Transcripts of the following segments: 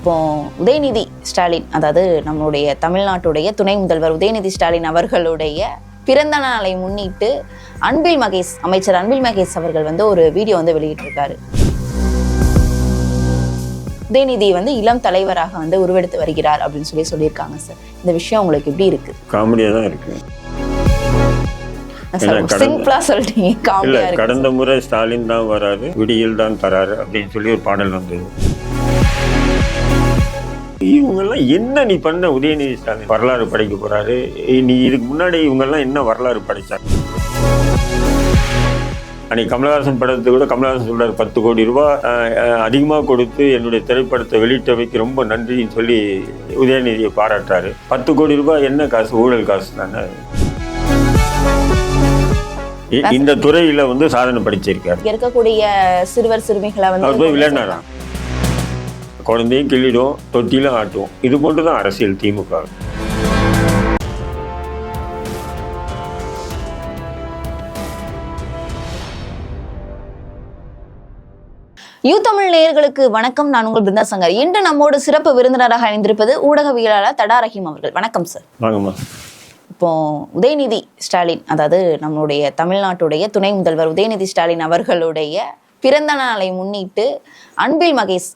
இப்போ உதயநிதி ஸ்டாலின், அதாவது நம்மளுடைய தமிழ்நாட்டுடைய துணை முதல்வர் உதயநிதி ஸ்டாலின் அவர்களுடைய பிறந்த நாளை முன்னிட்டு அமைச்சர் அன்பில் மகேஷ் அவர்கள் ஒரு வீடியோ வெளியிட்டிருக்காரு. உதயநிதி இளம் தலைவராக உருவெடுத்து வருகிறார் அப்படின்னு சொல்லியிருக்காங்க சார். இந்த விஷயம் உங்களுக்கு எப்படி இருக்கு? காமெடியா தான் இருக்கு. சிம்பிளா சொல்றீங்க, காமெடியா இருக்கு. கடந்த முறை ஸ்டாலின் தான் வராரு, விடியல் தான் தராரு அப்படின்னு சொல்லி ஒரு பாடல் வந்தது. இவங்கெல்லாம் என்ன நீ பண்ண? உதயநிதி ஸ்டாலின் வரலாறு படைக்க போறாரு. நீ இதுக்கு முன்னாடி இவங்கெல்லாம் என்ன வரலாறு படைச்சாங்க? அன்னைக்கு கமலஹாசன் படத்துக்கு கூட கமலஹாசன் சொல்றாரு 10 கோடி ரூபாய் அதிகமாக கொடுத்து என்னுடைய திரைப்படத்தை வெளியிட்டவைக்கு ரொம்ப நன்றின்னு சொல்லி உதயநிதியை பாராட்டுறாரு. 10 கோடி ரூபாய் என்ன காசு? ஊழல் காசு தானே. இந்த துறையில சாதனை படிச்சிருக்காரு. இருக்கக்கூடிய சிறுவர் சிறுமிகளை அவர் போய் விளையாடுறாராம். குழந்தையும் கிள்ளிடும், தொட்டிலும் ஆட்டுவோம். இது போன்று தான் அரசியல் திமுக. யூ தமிழ் நேயர்களுக்கு வணக்கம். நான் உங்கள் பிருந்தா சங்கர். இன்று நம்மோடு சிறப்பு விருந்தினராக இணைந்திருப்பது ஊடகவியலாளர் தடா ரஹீம் அவர்கள். வணக்கம் சார். வாங்கம்மா. இப்போ உதயநிதி ஸ்டாலின், அதாவது நம்மளுடைய தமிழ்நாட்டுடைய துணை முதல்வர் உதயநிதி ஸ்டாலின் அவர்களுடைய பிறந்த நாளை முன்னிட்டு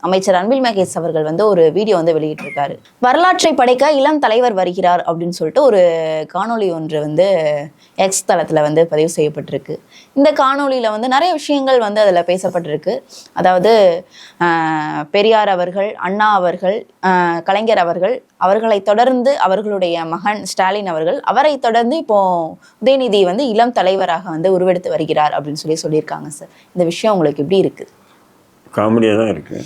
அமைச்சர் அன்பில் மகேஷ் அவர்கள் ஒரு வீடியோ வெளியிட்டிருக்காரு. வரலாற்றை படைக்க இளம் தலைவர் வருகிறார் அப்படின்னு சொல்லிட்டு ஒரு காணொளி ஒன்று எக்ஸ் தளத்துல பதிவு செய்யப்பட்டிருக்கு. இந்த காணொளியில நிறைய விஷயங்கள் அதில் பேசப்பட்டிருக்கு. அதாவது பெரியார் அவர்கள், அண்ணா அவர்கள், கலைஞர் அவர்களை தொடர்ந்து அவர்களுடைய மகன் ஸ்டாலின் அவரை தொடர்ந்து இப்போ உதயநிதி இளம் தலைவராக உருவெடுத்து வருகிறார் அப்படின்னு சொல்லியிருக்காங்க சார். இந்த விஷயம் உங்களுக்கு எப்படி இருக்கு? காமெடியா தான் இருக்கு.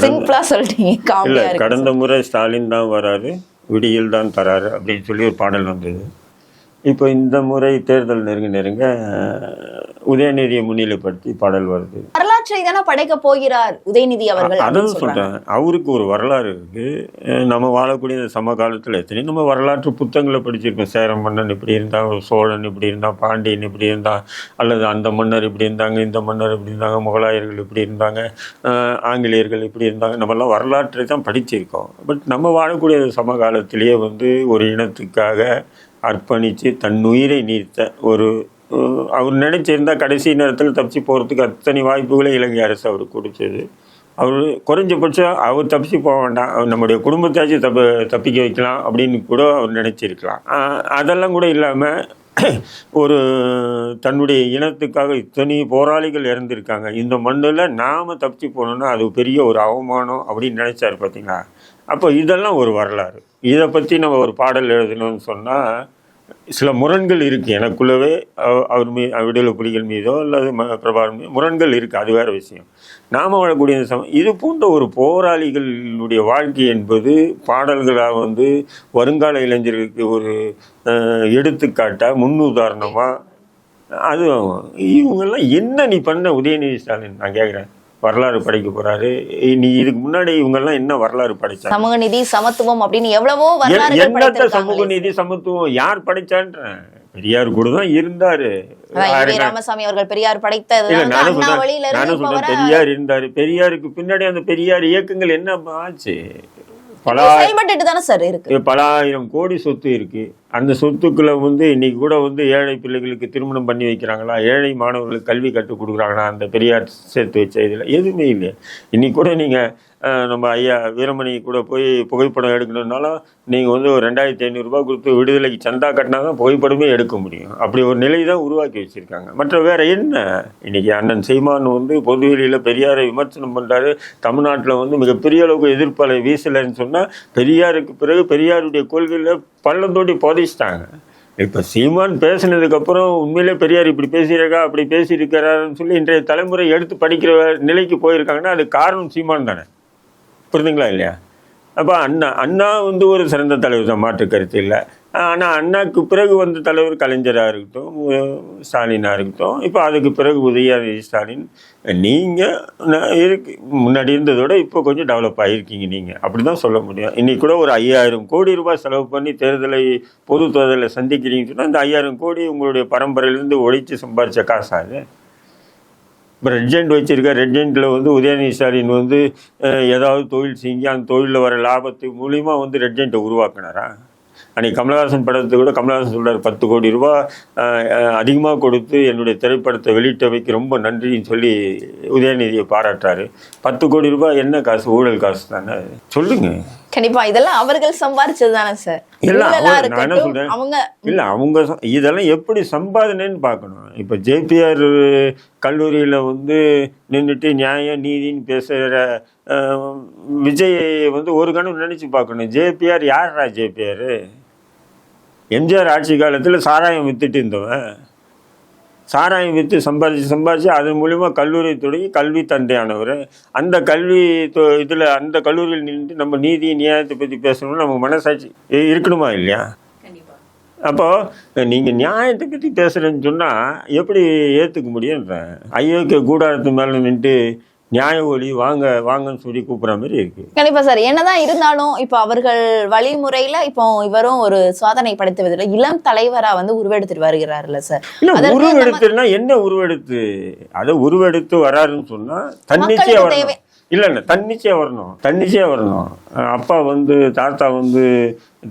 சிம்பிளா சொல்றீங்க, காமெடியா இருக்கு. கடந்த முறை ஸ்டாலின் தான் வராரு, விடியல் தான் தராரு அப்படின்னு சொல்லி ஒரு பாடல் வந்தது. இப்போ இந்த முறை தேர்தல் நெருங்க உதயநிதியை முன்னிலைப்படுத்தி பாடல் வருது. வரலாற்றை தானே படைக்க போகிறார் உதயநிதி அவர்கள். அதான் சொல்றேன், அவருக்கு ஒரு வரலாறு இருக்கு. நம்ம வாழக்கூடிய சமகாலத்தில் எத்தனை நம்ம வரலாற்று புத்தகங்களை படிச்சிருக்கோம். சேர மன்னன் இப்படி இருந்தா, சோழன் இப்படி இருந்தா, பாண்டியன் இப்படி இருந்தா, அல்லது அந்த மன்னர் இப்படி இருந்தாங்க, இந்த மன்னர் இப்படி இருந்தாங்க, முகலாயர்கள் இப்படி இருந்தாங்க, ஆங்கிலேயர்கள் இப்படி இருந்தாங்க. நம்மெல்லாம் வரலாற்றை தான் படிச்சிருக்கோம். பட் நம்ம வாழக்கூடிய சமகாலத்திலேயே ஒரு இனத்துக்காக அர்ப்பணித்து தன் உயிரை நீர்த்த அவர் நினைச்சிருந்தா கடைசி நேரத்தில் தப்பிச்சு போகிறதுக்கு அத்தனை வாய்ப்புகளை இலங்கை அரசு அவருக்கு கொடுத்தது. அவர் குறைஞ்சபட்சம் அவர் தப்பிச்சு போக வேண்டாம், நம்முடைய குடும்பத்தாச்சும் தப்பிக்க வைக்கலாம் அப்படின்னு கூட அவர் நினைச்சிருக்கலாம். அதெல்லாம் கூட இல்லாமல் தன்னுடைய இனத்துக்காக இத்தனை போராளிகள் இறந்துருக்காங்க, இந்த மண்ணில் நாம் தப்பிச்சு போனோம்னா அது பெரிய ஒரு அவமானம் அப்படின்னு நினைச்சார் பார்த்தீங்களா. அப்போ இதெல்லாம் ஒரு வரலாறு. இதை பற்றி நம்ம ஒரு பாடல் எழுதணும்னு சொன்னால் சில முரண்கள் இருக்குது எனக்குள்ளவே. அவர் விடுதலை புலிகள் மீதோ அல்லது பிரபாகரன் மீதோ முரண்கள் இருக்குது, அது வேறு விஷயம். நாம் வாழக்கூடிய இது போன்ற ஒரு போராளிகளுடைய வாழ்க்கை என்பது பாடல்களாக வருங்கால இளைஞர்களுக்கு ஒரு எடுத்துக்காட்டாக முன்னுதாரணமாக அது. இவங்கெல்லாம் என்ன நீ பண்ண உதயநிதி ஸ்டாலின்? நான் கேட்குறேன், வரலாறு படைக்க போறாரு. நீ இதுக்கு முன்னாடி இவங்க எல்லாம் என்ன வரலாறு படைச்சாங்க? சமூக நீதி, சமத்துவம் அப்படின்னு எவ்வளவோ என்னத்த சமூக நீதி சமத்துவம் யார் படைச்சான்ற? பெரியார் கூட தான் இருந்தாரு. ராமசாமி அவர்கள் பெரியார் படைத்தது. நானும் சொல்றேன், பெரியார் இருந்தாரு. பெரியாருக்கு பின்னாடி அந்த பெரியார் இயக்கங்கள் என்ன ஆச்சு? பல 1000 கோடி சொத்து இருக்கு. அந்த சொத்துக்களை இன்னைக்கு கூட ஏழை பிள்ளைகளுக்கு திருமணம் பண்ணி வைக்கிறாங்களா? ஏழை மாணவர்களுக்கு கல்வி கற்றுக் கொடுக்குறாங்களா? அந்த பெரியார் சேர்த்து வச்ச இதில் எதுவுமே இல்லை. இன்னைக்கு கூட நீங்கள் நம்ம ஐயா வீரமணி கூட போய் புகைப்படம் எடுக்கணுன்னாலும் நீங்கள் ஒரு 2500 ரூபா கொடுத்து விடுதலைக்கு சந்தா கட்டினா தான் புகைப்படமே எடுக்க முடியும். அப்படி ஒரு நிலை தான் உருவாக்கி வச்சுருக்காங்க. மற்ற வேறு என்ன? இன்றைக்கி அண்ணன் சீமான் பொதுவெளியில் பெரியாரை விமர்சனம் பண்ணுறாரு. தமிழ்நாட்டில் மிகப்பெரிய அளவுக்கு எதிர்ப்பலை வீசலைன்னு சொன்னால் பெரியாருக்கு பிறகு பெரியாருடைய கொள்கையில் பள்ளம் தோண்டி புதைச்சிட்டாங்க. இப்போ சீமான் பேசினதுக்கப்புறம் உண்மையிலே பெரியார் இப்படி பேசியிருக்கா, அப்படி பேசியிருக்கிறாருன்னு சொல்லி இன்றைய தலைமுறை எடுத்து படிக்கிற நிலைக்கு போயிருக்காங்கன்னா அது காரணம் சீமான் தானே. புரியுதுங்களா இல்லையா? அப்போ அண்ணா ஒரு சிறந்த தலைவர் தான், மாற்று கருத்து இல்லை. ஆனால் அண்ணாக்கு பிறகு வந்த தலைவர் கலைஞராக இருக்கட்டும், ஸ்டாலினாக இருக்கட்டும், இப்போ அதுக்கு பிறகு உதயநிதி ஸ்டாலின், நீங்கள் முன்னாடி இருந்ததோட இப்போ கொஞ்சம் டெவலப் ஆகிருக்கீங்க. நீங்கள் அப்படி தான் சொல்ல முடியும். இன்றைக்கி கூட ஒரு 5000 கோடி ரூபாய் செலவு பண்ணி பொது தேர்தலை சந்திக்கிறீங்கன்னு சொன்னால் இந்த 5000 கோடி உங்களுடைய பரம்பரையிலேருந்து ஒழித்து சம்பாதிச்ச காசாது. இப்போ ரெட் ஜெயிண்ட் வச்சுருக்க ரெட் ஜெயிண்டில் வந்து உதயநிதி ஸ்டாலின் வந்து ஏதாவது தொழில் செஞ்சு அந்த தொழிலில் வர லாபத்து மூலிமா வந்து ரெட் ஜெயிண்ட்டை உருவாக்குனாரா? அன்றைக்கி கமலஹாசன் படத்தை கூட கமலஹாசன் சொல்கிறார் 10 கோடி ரூபா அதிகமாக கொடுத்து என்னுடைய திரைப்படத்தை வெளியிட்டவைக்கு ரொம்ப நன்றின்னு சொல்லி உதயநிதியை பாராட்டுறாரு. 10 கோடி ரூபாய் என்ன காசு? ஊழல் காசு தானே. சொல்லுங்க. கண்டிப்பா இதெல்லாம் அவர்கள் சம்பாரிச்சது தானே சார். நான் என்ன சொல்றேன், இல்ல அவங்க இதெல்லாம் எப்படி சம்பாதனைன்னு பார்க்கணும். இப்ப ஜேபிஆர் கல்லூரியில வந்து நின்றுட்டு நியாயம் நீதினு பேசுற விஜய் வந்து ஒரு கணம் நினைச்சு பார்க்கணும். ஜேபிஆர் யாரா? ஜேபிஆர் எம்ஜிஆர் ஆட்சி காலத்துல சாராயம் வித்துட்டு இருந்தவன். சாராயம் விற்று சம்பாதிச்சு அதன் மூலிமா கல்லூரி தொடங்கி கல்வி தந்தையானவர். அந்த கல்வி இதில் அந்த கல்லூரியில் நின்று நம்ம நீதி நியாயத்தை பற்றி பேசணும்னு நமக்கு மனசாட்சி இருக்கணுமா இல்லையா? அப்போது நீங்கள் நியாயத்தை பற்றி பேசுகிறேன்னு சொன்னால் எப்படி ஏற்றுக்க முடியுன்றேன். அயோக்கிய கூடாரத்து மேலே நின்று நியாய ஒளி வாங்க வாங்கன்னு சொல்லி கூப்பிட்ற மாதிரி இருக்கு. கண்டிப்பா சார். என்னதான் இருந்தாலும் இப்போ அவர்கள் வழிமுறையில இப்போ இவரும் ஒரு சாதனை படைத்து இளம் தலைவரா வந்து உருவெடுத்துட்டு வருகிறாருல்ல சார். உருவெடுத்துனா என்ன உருவெடுத்து? அதை உருவெடுத்து வராருன்னு சொன்னா தன்னிச்சையா வரணும். இல்லை தன்னிச்சையா வரணும். அப்பா வந்து தாத்தா வந்து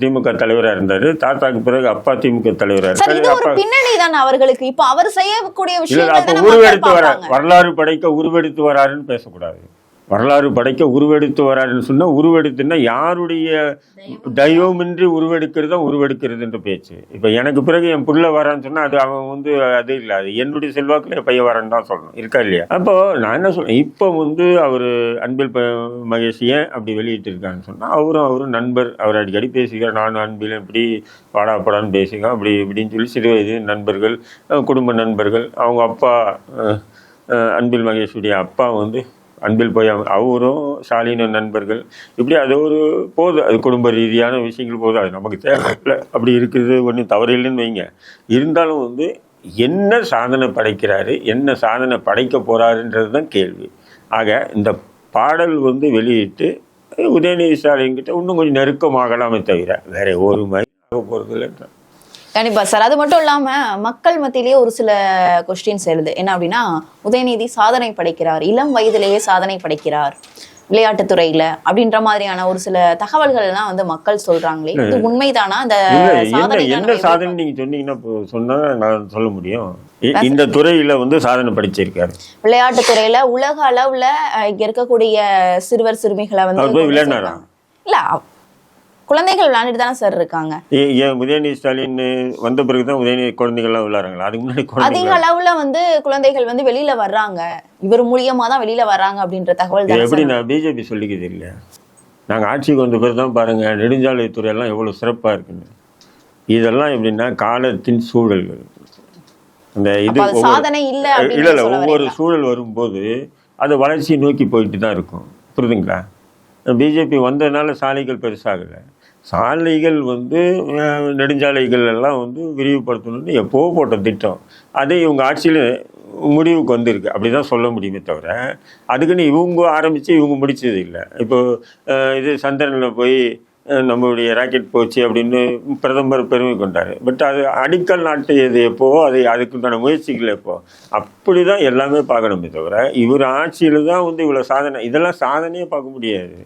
திமுக தலைவரா இருந்தாரு. தாத்தாக்கு பிறகு அப்பா திமுக தலைவரா இருந்தாரு. பின்னணி தான் அவர்களுக்கு. இப்ப அவர் செய்யக்கூடிய விஷயம் உருவெடுத்து வரலாறு படைக்க உருவெடுத்து வராருன்னு பேசக்கூடாது. வரலாறு படைக்க உருவெடுத்து வராருன்னு சொன்னா உருவெடுத்துன்னா யாருடைய தெய்வமின்றி உருவெடுக்கிறதுன்ற பேச்சு. இப்ப எனக்கு பிறகு என் புள்ள வரான்னு சொன்னா அது அவன் வந்து அது இல்லை, அது என்னுடைய செல்வாக்குல என் பையன் வரான்னு தான் சொல்லணும். இருக்கா இல்லையா? அப்போ நான் என்ன சொல்றேன், இப்போ வந்து அவர் அன்பில் மகேஷ் ஏன் அப்படி வெளியிட்டு இருக்கான்னு சொன்னா அவரும் நண்பர். அவர் அடிக்கடி பேசிக்கிறார். நானும் அன்பில் இப்படி வாடாப்படான்னு பேசிக்கலாம் அப்படி இப்படின்னு சொல்லி சிறு வயது நண்பர்கள், குடும்ப நண்பர்கள். அவங்க அப்பா அன்பில் மகேஷுடைய அப்பா வந்து அன்பில் போய் அவரும் ஸ்டாலின் நண்பர்கள். இப்படி அது ஒரு போதும், அது குடும்ப ரீதியான விஷயங்கள் போதும், அது நமக்கு தேவையில்லை. அப்படி இருக்குது ஒன்றும் தவறு இல்லைன்னு வைங்க. இருந்தாலும் வந்து என்ன சாதனை படைக்கிறாரு, என்ன சாதனை படைக்க போகிறாருன்றது தான் கேள்வி. ஆக இந்த பாடல் வந்து வெளியிட்டு உதயநிதி ஸ்டாலின் கிட்ட இன்னும் கொஞ்சம் நெருக்கமாகலாமே தவிர வேற ஒரு மாதிரி ஆக போகிறது இல்லைன்ற. கண்டிப்பா சார். அது மட்டும் இல்லாம மக்கள் மத்தியிலேயே ஒரு சில கொஸ்டின்ஸ் எழுது. என்ன அப்படின்னா, உதயநிதி சாதனை படைக்கிறார், இளம் வயதிலேயே சாதனை படைக்கிறார் விளையாட்டுத்துறையில அப்படின்ற மாதிரியான ஒரு சில தகவல்கள் எல்லாம் வந்து மக்கள் சொல்றாங்களே, இது உண்மைதானா? அந்த என்ன சாதனை நீங்க சொன்னீங்கன்னா சொன்னா நான் சொல்ல முடியும். இந்த துறையில வந்து சாதனை படிச்சிருக்காரு. விளையாட்டுத்துறையில உலக அளவுல இங்க இருக்கக்கூடிய சிறுவர் சிறுமிகளை வந்து விளையாடுறாரா? இல்ல, குழந்தைகள் விளையாண்டுட்டு தானே சார் இருக்காங்க. ஏன் உதயநிதி ஸ்டாலின் வந்த பிறகுதான் உதயநிதி குழந்தைகள்லாம் விளையாடுறாங்களா? அதுக்கு முன்னாடி அதிக அளவுல வந்து குழந்தைகள் வந்து வெளியில வர்றாங்க, இவர் மூலியமா தான் வெளியில வர்றாங்க அப்படின்ற தகவல் தான். எப்படி நான் பிஜேபி சொல்லிக்கிறது இல்லையா? நாங்கள் ஆட்சிக்கு வந்த பிறகு தான் பாருங்க நெடுஞ்சாலைத்துறை எல்லாம் எவ்வளவு சிறப்பா இருக்குன்னு. இதெல்லாம் எப்படின்னா காலத்தின் சூழல்கள். அந்த இது சாதனை இல்ல ஒவ்வொரு சூழல் வரும்போது அது வளர்ச்சியை நோக்கி போயிட்டு தான் இருக்கும். புரியுதுங்களா? பிஜேபி வந்ததுனால சாலைகள் பெருசாகலை. சாலைகள் வந்து நெடுஞ்சாலைகள் எல்லாம் வந்து விரிவுபடுத்தணும்னு எப்போ போட்ட திட்டம், அதே இவங்க ஆட்சியில் முடிவுக்கு வந்திருக்கு. அப்படி தான் சொல்ல முடியுமே தவிர அதுக்குன்னு இவங்க ஆரம்பித்து இவங்க முடித்தது இல்லை. இப்போது இது சந்திரனில் போய் நம்மளுடைய ராக்கெட் போச்சு அப்படின்னு பிரதமர் பெருமை கொண்டார். பட் அது அடிக்கல் நாட்டியது எப்போ, அது அதுக்குண்டான முயற்சிகள் எப்போ, அப்படி தான் எல்லாமே பார்க்கணுமே தவிர இவர் ஆட்சியில் தான் வந்து இவ்வளோ சாதனை, இதெல்லாம் சாதனையே பார்க்க முடியாது.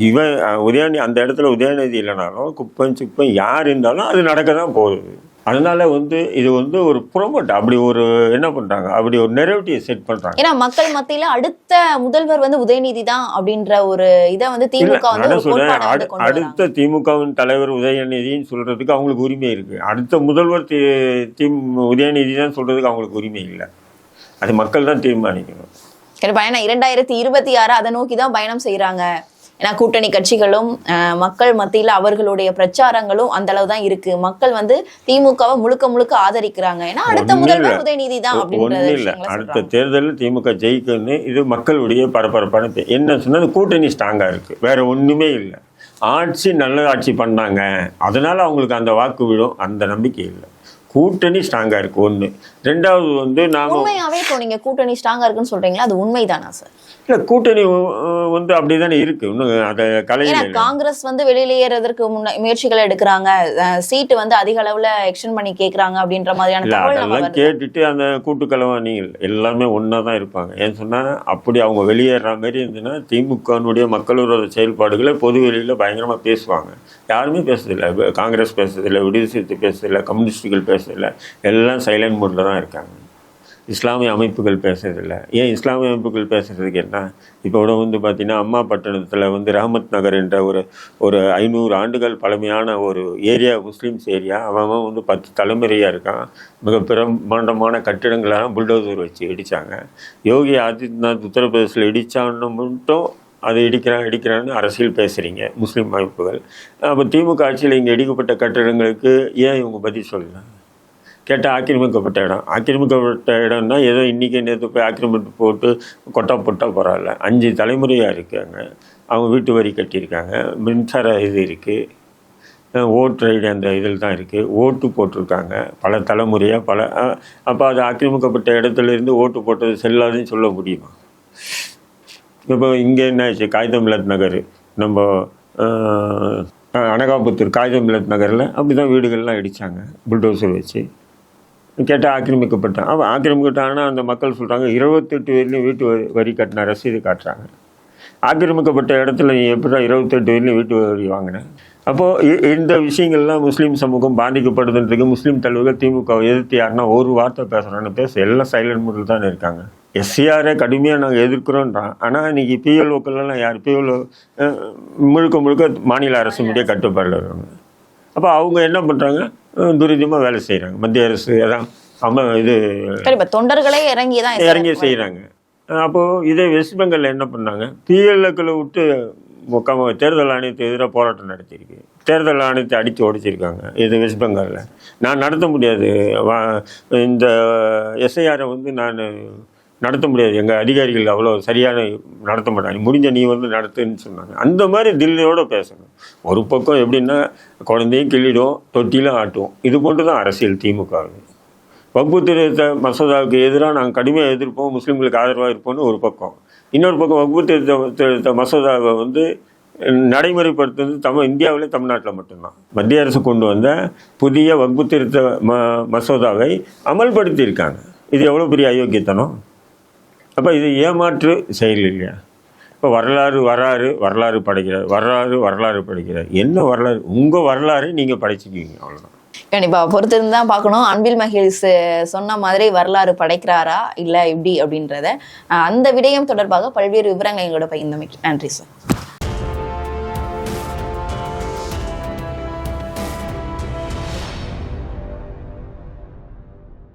இவன் உதயநிதி அந்த இடத்துல உதயநிதி இல்லைனாலும் குப்பம் சிப்பம் யார் இருந்தாலும் அது நடக்க தான் போகுது. அதனால வந்து இது வந்து ஒரு ப்ரோமோட் அப்படி ஒரு என்ன பண்றாங்க, அப்படி ஒரு நெரேட்டிவ் செட் பண்றாங்க. ஏன்னா மக்கள் மத்தியில அடுத்த முதல்வர் வந்து உதயநிதி தான் அப்படின்ற ஒரு இதை வந்து திமுக அடுத்த திமுகவின் தலைவர் உதயநிதின்னு சொல்றதுக்கு அவங்களுக்கு உரிமை இருக்கு. அடுத்த முதல்வர் உதயநிதி தான் சொல்றதுக்கு அவங்களுக்கு உரிமை இல்லை. அது மக்கள் தான் தீர்மானிக்கணும். ஏன்னா 2026 அதை நோக்கி தான் பயணம் செய்யறாங்க. ஏன்னா கூட்டணி கட்சிகளும் மக்கள் மத்தியில அவர்களுடைய பிரச்சாரங்களும் அந்த அளவு தான் இருக்கு. மக்கள் வந்து திமுகவை முழுக்க ஆதரிக்கிறாங்க. ஏன்னா அடுத்த முதல்வர் உதயநிதி தான் அப்படின்றது. அடுத்த தேர்தலில் திமுக ஜெயிக்கணும்னு இது மக்களுடைய பரபரப்பான என்ன சொன்னா கூட்டணி ஸ்ட்ராங்கா இருக்கு, வேற ஒண்ணுமே இல்லை. ஆட்சி நல்ல ஆட்சி பண்ணாங்க, அதனால அவங்களுக்கு அந்த வாக்கு விழும் அந்த நம்பிக்கை இல்லை. கூட்டணி ஸ்ட்ராங்கா இருக்கு ஒண்ணு. ரெண்டாவது வந்து நாம உண்மையாவே இப்போ நீங்க கூட்டணி ஸ்ட்ராங்கா இருக்குன்னு சொல்றீங்களா, அது உண்மைதானா சார்? இல்ல கூட்டணி வந்து அப்படிதானே இருக்கு. இன்னும் அதை ஏன்னா கலையில காங்கிரஸ் வந்து வெளியேறதற்கு முயற்சிகள் எடுக்கிறாங்க, சீட்டு வந்து அதிக அளவுல எக்ஸ்டெண்ட் பண்ணி கேக்குறாங்க அப்படின்ற மாதிரியான இல்ல தகவல் நம்ம அதெல்லாம் வருது. கேட்டுட்டு அந்த கூட்டுக்கலவாணிகள் எல்லாமே ஒன்றா தான் இருப்பாங்க. ஏன்னு சொன்னா அப்படி அவங்க வெளியேற மாதிரி இருந்துன்னா திமுகனுடைய மக்கள் விரோத செயல்பாடுகளை பொது வெளியில பயங்கரமா பேசுவாங்க. யாருமே பேசுறதில்லை. காங்கிரஸ் பேசுறதில்லை, விடுதலை சிறுத்தை பேசுறதில்லை, கம்யூனிஸ்டுகள் பேசுறதில்லை, எல்லாம் சைலண்ட் மோட்ல தான் இருக்காங்க. இஸ்லாமிய அமைப்புகள் பேசுறதில்லை. ஏன் இஸ்லாமிய அமைப்புகள் பேசுறதுக்கு என்ன? இப்போ கூட வந்து பார்த்தீங்கன்னா அம்மா பட்டணத்தில் வந்து ரஹமத் நகர் என்ற ஒரு 500 ஆண்டுகள் பழமையான ஒரு ஏரியா, முஸ்லீம்ஸ் ஏரியா. அவன் வந்து 10 தலைமுறையாக இருக்கான். மிக பிரம்மாண்டமான கட்டிடங்களாக புல்டோசர் வச்சு இடித்தாங்க. யோகி ஆதித்யநாத் உத்தரப்பிரதேசில் இடித்தான்னு மட்டும் அதை இடிக்கிறான்னு அரசியல் பேசுகிறீங்க முஸ்லீம் அமைப்புகள். அப்போ திமுக ஆட்சியில் இங்கே இடிக்கப்பட்ட கட்டிடங்களுக்கு ஏன் இவங்க பதில் சொல்லலாம்? கேட்டால் ஆக்கிரமிக்கப்பட்ட இடம்னா ஏதோ இன்றைக்கி நேற்று போய் ஆக்கிரமிப்பு போட்டு கொட்டா போட்டால் பரவாயில்ல. 5 தலைமுறையாக இருக்காங்க. அவங்க வீட்டு வரி கட்டியிருக்காங்க, மின்சார இது இருக்குது, ஓட்டு ஐடி அந்த இதில் தான் இருக்குது, ஓட்டு போட்டிருக்காங்க பல தலைமுறையாக அப்போ அது ஆக்கிரமிக்கப்பட்ட இடத்துல இருந்து ஓட்டு போட்டது செல்லாதுன்னு சொல்ல முடியுமா? இப்போ இங்கே என்ன ஆச்சு, காகிதமில்லத் நகர், நம்ம அனகாபுத்தூர் காகிதமில்லத் நகரில் அப்படி தான் வீடுகள்லாம் இடித்தாங்க புல்டோசர் வச்சு. கேட்டால் ஆக்கிரமிக்கப்பட்டான். அவன் ஆக்கிரமிக்கப்பட்டான்னா அந்த மக்கள் சொல்கிறாங்க 28 வரையிலையும் வீட்டு வரி கட்டின ரசீது காட்டுறாங்க. ஆக்கிரமிக்கப்பட்ட இடத்துல நீ எப்படி தான் 28 வரையிலையும் வீட்டு வரி வாங்கினேன்? அப்போது இந்த விஷயங்கள்லாம் முஸ்லீம் சமூகம் பாதிக்கப்படுதுன்றதுக்கு முஸ்லீம் தலைவர்கள் திமுகவை எதிர்த்து யாருன்னா ஒரு வார்த்தை பேசுகிறான்னு எல்லாம் சைலண்ட் மூடில் தான் இருக்காங்க. எஸ்சிஆரை கடுமையாக நாங்கள் எதிர்க்கிறோன்றான். ஆனால் இன்றைக்கி பிஎல்ஓக்கள்லாம் யார் பிஎல்ஓ முழுக்க மாநில அரசு மீடிய கட்டுப்பாடில் இருக்காங்க. அப்போ அவங்க என்ன பண்ணுறாங்க, துரிதமாக வேலை செய்கிறாங்க. மத்திய அரசு அதான் தொண்டர்களே இறங்கி செய்கிறாங்க. அப்போது இதே வெஸ்ட் பெங்காலில் என்ன பண்ணாங்க, பிஎல்ஓக்களை விட்டு தேர்தல் ஆணையத்துக்கு எதிராக போராட்டம் நடத்தியிருக்கு. தேர்தல் ஆணையத்தை அடித்து உடைச்சிருக்காங்க. இது வெஸ்ட் பெங்காலில். நான் நடத்த முடியாது, இந்த எஸ்ஐஆரை வந்து நான் நடத்த முடியாது, எங்கள் அதிகாரிகள் அவ்வளோ சரியான நடத்த மாட்டாங்க, முடிஞ்ச நீ வந்து நடத்துன்னு சொன்னாங்க. அந்த மாதிரி தில்லியோடு பேசணும். ஒரு பக்கம் எப்படின்னா குழந்தையும் கிள்ளிடும், தொட்டிலும் ஆட்டுவோம். இது போன்று தான் அரசியல் திமுக. வக்பு திருத்த மசோதாவுக்கு எதிராக நாங்கள் கடுமையாக எதிர்ப்போம், முஸ்லீம்களுக்கு ஆதரவாக இருப்போம்னு ஒரு பக்கம். இன்னொரு பக்கம் வக்பு திருத்த மசோதாவை வந்து நடைமுறைப்படுத்துறது இந்தியாவிலே தமிழ்நாட்டில் மட்டும்தான். மத்திய அரசு கொண்டு வந்த புதிய வக்பு திருத்த மசோதாவை அமல்படுத்தியிருக்காங்க. இது எவ்வளோ பெரிய அயோக்கியத்தனம்! அப்போ இது ஏமாற்று செயல் இல்லையா? இப்போ வரலாறு படைக்கிறார். என்ன வரலாறு? உங்கள் வரலாறு நீங்கள் படைச்சிக்குவீங்க, அவ்வளோதான். கண்டிப்பா பொறுத்திருந்து தான் பார்க்கணும். அன்பில் மகேஷ் சொன்ன மாதிரி வரலாறு படைக்கிறாரா இல்லை இப்படி அப்படின்றத, அந்த விடயம் தொடர்பாக பல்வேறு விவரங்களை எங்களோட பகிர்ந்தமைக்கு நன்றி சார்.